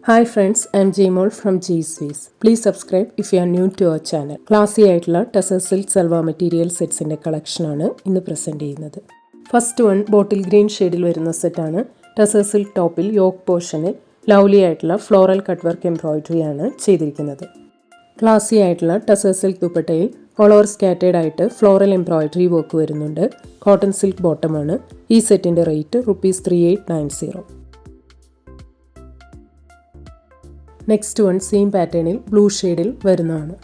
Hi friends, I'm Jmol from G-Swiss. Please subscribe if you are new to our channel. Classy ആയിട്ടുള്ള tussar silk salwar material സെറ്റ്സിൻ്റെ കളക്ഷനാണ് ഇന്ന് present ചെയ്യുന്നത്. First one bottle green ഷെയ്ഡിൽ വരുന്ന സെറ്റാണ്. Tussar silk ടോപ്പിൽ യോക്ക് പോർഷനിൽ ലവ്ലി ആയിട്ടുള്ള ഫ്ലോറൽ കട്ട് വർക്ക് എംബ്രോയിഡറി ആണ് ചെയ്തിരിക്കുന്നത്. ക്ലാസി ആയിട്ടുള്ള ടസർ സിൽക്ക് ദുപ്പട്ടയിൽ ഓൾ ഓവർ സ്കാറ്റേഡ് ആയിട്ട് ഫ്ലോറൽ എംബ്രോയിഡറി വർക്ക് വരുന്നുണ്ട്. കോട്ടൺ സിൽക്ക് ബോട്ടമാണ്. ഈ സെറ്റിൻ്റെ റേറ്റ് ₹3890. നെക്സ്റ്റ് വൺ സെയിം പാറ്റേണിൽ ബ്ലൂ ഷെയ്ഡിൽ വരുന്നതാണ്.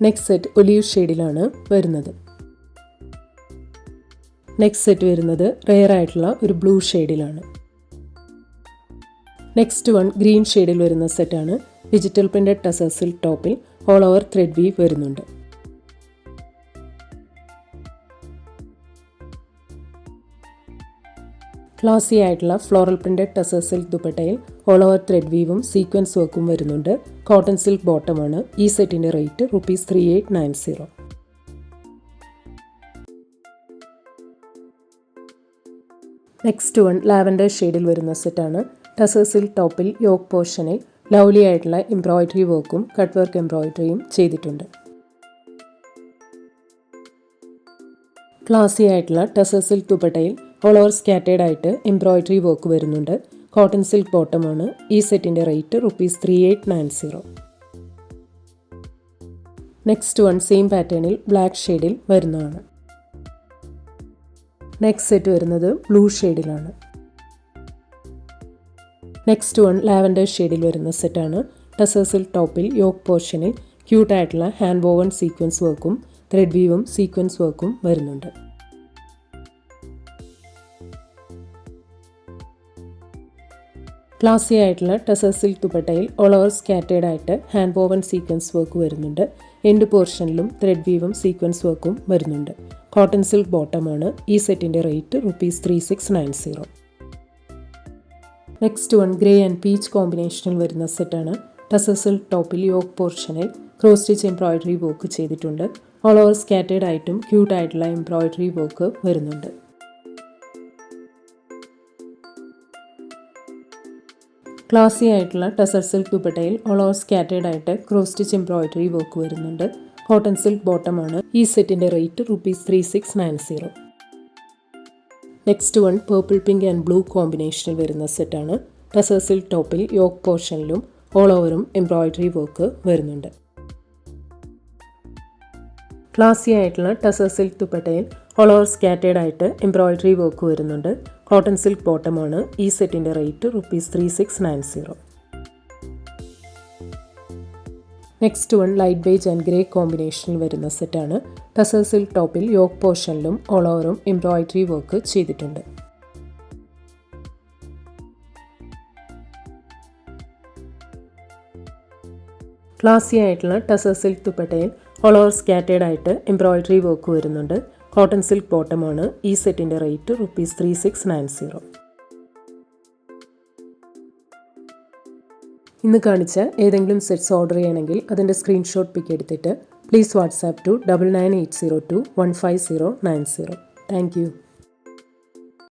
നെക്സ്റ്റ് സെറ്റ് ഒലീവ് ഷെയ്ഡിലാണ് വരുന്നത്. നെക്സ്റ്റ് സെറ്റ് വരുന്നത് റെയർ ആയിട്ടുള്ള ഒരു ബ്ലൂ ഷെയ്ഡിലാണ്. നെക്സ്റ്റ് വൺ ഗ്രീൻ ഷെയ്ഡിൽ വരുന്ന സെറ്റാണ്. ഡിജിറ്റൽ പ്രിന്റഡ് ടസർ സിൽക്ക് ടോപ്പിൽ ഓൾ ഓവർ ത്രെഡ് വീവ് വരുന്നുണ്ട്. ക്ലാസി ആയിട്ടുള്ള ഫ്ലോറൽ പ്രിന്റഡ് ടസർ സിൽക്ക് ദുപ്പട്ടയിൽ ഓൾ ഓവർ ത്രെഡ് വീവും സീക്വൻസ് വർക്കും വരുന്നുണ്ട്. കോട്ടൺ സിൽക്ക് ബോട്ടമാണ്. ഈ സെറ്റിൻ്റെ റേറ്റ് ₹3890. നെക്സ്റ്റ് വൺ ലാവൻഡർ ഷെയ്ഡിൽ വരുന്ന സെറ്റാണ്. ടസർ സിൽക്ക് ടോപ്പിൽ യോക്ക് പോർഷനിൽ ലവ്ലി ആയിട്ടുള്ള എംബ്രോയിഡറി വർക്കും കട്ട് വർക്ക് എംബ്രോയിഡറിയും ചെയ്തിട്ടുണ്ട്. ക്ലാസി ആയിട്ടുള്ള ടസർ സിൽക്ക് ദുപ്പട്ടയിൽ ഓൾ ഓവർ സ്കാറ്റേഡ് ആയിട്ട് എംബ്രോയിഡറി വർക്ക് വരുന്നുണ്ട്. കോട്ടൺ സിൽക്ക് ബോട്ടമാണ്. ഈ സെറ്റിൻ്റെ റേറ്റ് ₹3890. നെക്സ്റ്റ് വൺ സെയിം പാറ്റേണിൽ ബ്ലാക്ക് ഷെയ്ഡിൽ വരുന്നതാണ്. നെക്സ്റ്റ് സെറ്റ് വരുന്നത് ബ്ലൂ ഷെയ്ഡിലാണ്. നെക്സ്റ്റ് വൺ ലാവൻഡർ ഷെയ്ഡിൽ വരുന്ന സെറ്റാണ്. ടസർ സിൽക്ക് ടോപ്പിൽ യോക്ക് പോർഷനിൽ ക്യൂട്ടായിട്ടുള്ള ഹാൻഡ് വോവൺ സീക്വൻസ് വർക്കും ത്രെഡ് വീവും സീക്വൻസ് വർക്കും വരുന്നുണ്ട്. ക്ലാസി ആയിട്ടുള്ള ടസർ സിൽക്ക് ദുപ്പട്ടയിൽ ഓൾ ഓവർ സ്കാറ്റേഡ് ആയിട്ട് ഹാൻഡ് വോവൺ സീക്വൻസ് വർക്ക് വരുന്നുണ്ട്. എൻഡ് പോർഷനിലും ത്രെഡ് വീവും സീക്വൻസ് വർക്കും വരുന്നുണ്ട്. കോട്ടൺ സിൽക്ക് ബോട്ടമാണ്. ഈ സെറ്റിൻ്റെ rate ₹3690. Next one grey and peach കോമ്പിനേഷനിൽ വരുന്ന സെറ്റാണ്. ടസർ സിൽക്ക് ടോപ്പിൽ യോക്ക് പോർഷനിൽ ക്രോസ് സ്റ്റിച്ച് എംബ്രോയിഡറി വർക്ക് ചെയ്തിട്ടുണ്ട്. ഓൾ ഓവർ സ്കാറ്റേഡ് ആയിട്ടും ക്യൂട്ടായിട്ടുള്ള എംബ്രോയിഡറി വർക്ക് വരുന്നുണ്ട്. ക്ലാസി ആയിട്ടുള്ള ടസർ സിൽക്ക് ദുപ്പട്ടയിൽ ഓൾ ഓവർ സ്കാറ്റേഡ് ആയിട്ട് ക്രോസ് സ്റ്റിച്ച് എംബ്രോയിഡറി വർക്ക് വരുന്നുണ്ട്. കോട്ടൺ സിൽക്ക് ബോട്ടമാണ്. ഈ സെറ്റിൻ്റെ rate ₹3690. Next one purple pink and blue കോമ്പിനേഷനിൽ വരുന്ന സെറ്റാണ്. ടസർ സിൽക്ക് ടോപ്പിൽ യോക്ക് പോർഷനിലും ഓൾ ഓവറും എംബ്രോയിഡറി വർക്ക് വരുന്നുണ്ട്. ക്ലാസി ആയിട്ടുള്ള ടസർ സിൽക്ക് ദുപ്പട്ടയിൽ ഓൾ ഓവർ സ്കാറ്റേഡ് ആയിട്ട് എംബ്രോയിഡറി വർക്ക് വരുന്നുണ്ട്. കോട്ടൺ സിൽക്ക് ബോട്ടമാണ്. ഈ സെറ്റിൻ്റെ rate ₹3690. Next one light beige and grey കോമ്പിനേഷനിൽ വരുന്ന സെറ്റാണ്. ടസർ സിൽക്ക് ടോപ്പിൽ യോക്ക് പോർഷനിലും ഓൾ ഓവറും എംബ്രോയിഡറി വർക്ക് ചെയ്തിട്ടുണ്ട്. ക്ലാസി ആയിട്ടുള്ള ടസർ സിൽക്ക് ദുപ്പട്ടയിൽ ഓൾ ഓവർ സ്കാറ്റേഡ് ആയിട്ട് എംബ്രോയിഡറി വർക്ക് വരുന്നുണ്ട്. കോട്ടൺ സിൽക്ക് ബോട്ടമാണ്. ഈ സെറ്റിൻ്റെ റേറ്റ് ₹3690. ഇന്ന് കാണിച്ച ഏതെങ്കിലും സെറ്റ്സ് ഓർഡർ ചെയ്യണമെങ്കിൽ അതിൻ്റെ സ്ക്രീൻഷോട്ട് പിക്ക് എടുത്തിട്ട് please WhatsApp to 9980215090. Thank U.